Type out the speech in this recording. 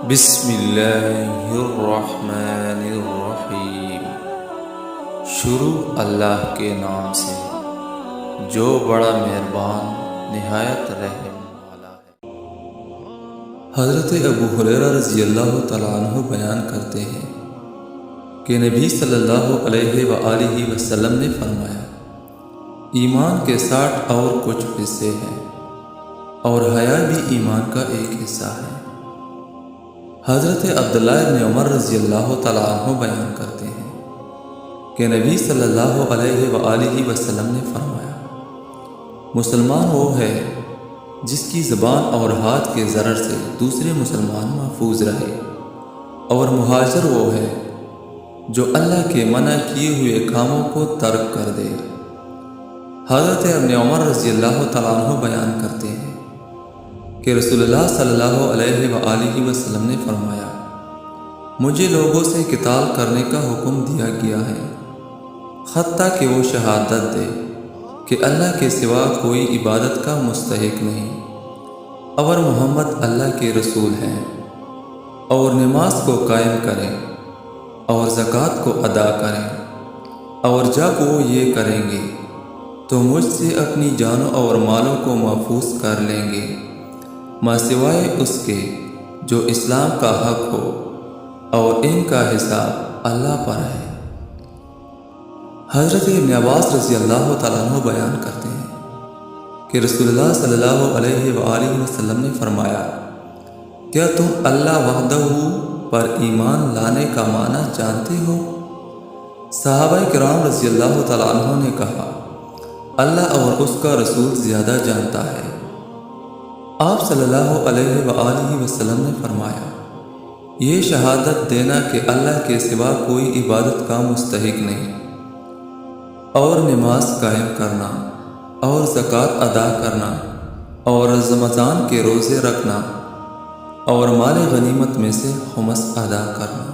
بسم اللہ الرحمن الرحیم۔ شروع اللہ کے نام سے جو بڑا مہربان نہایت رحم والا ہے۔ حضرت ابو ہریرہ رضی اللہ تعالیٰ عنہ بیان کرتے ہیں کہ نبی صلی اللہ علیہ وآلہ وسلم نے فرمایا، ایمان کے 60 اور کچھ حصے ہیں اور حیا بھی ایمان کا ایک حصہ ہے۔ حضرت عبداللہ ابن عمر رضی اللہ تعالیٰ عنہ بیان کرتے ہیں کہ نبی صلی اللہ علیہ وآلہ وسلم نے فرمایا، مسلمان وہ ہے جس کی زبان اور ہاتھ کے ضرر سے دوسرے مسلمان محفوظ رہے، اور مہاجر وہ ہے جو اللہ کے منع کیے ہوئے کاموں کو ترک کر دے۔ حضرت ابن عمر رضی اللہ تعالیٰ عنہ بیان کرتے ہیں کہ رسول اللہ صلی اللہ علیہ وآلہ وسلم نے فرمایا، مجھے لوگوں سے قتال کرنے کا حکم دیا گیا ہے، حتیٰ کہ وہ شہادت دے کہ اللہ کے سوا کوئی عبادت کا مستحق نہیں، اور محمد اللہ کے رسول ہیں، اور نماز کو قائم کریں اور زکوٰۃ کو ادا کریں، اور جب وہ یہ کریں گے تو مجھ سے اپنی جانوں اور مالوں کو محفوظ کر لیں گے، ما سوائے اس کے جو اسلام کا حق ہو، اور ان کا حساب اللہ پر ہے۔ حضرت ابن عباس رضی اللہ تعالیٰ عنہ بیان کرتے ہیں کہ رسول اللہ صلی اللہ علیہ وآلہ وسلم نے فرمایا، کیا تم اللہ وحدہ پر ایمان لانے کا معنی جانتے ہو؟ صحابہ کرام رضی اللہ تعالیٰ عنہ نے کہا، اللہ اور اس کا رسول زیادہ جانتا ہے۔ آپ صلی اللہ علیہ وآلہ وسلم نے فرمایا، یہ شہادت دینا کہ اللہ کے سوا کوئی عبادت کا مستحق نہیں، اور نماز قائم کرنا، اور زکوٰۃ ادا کرنا، اور رمضان کے روزے رکھنا، اور مال غنیمت میں سے خمس ادا کرنا۔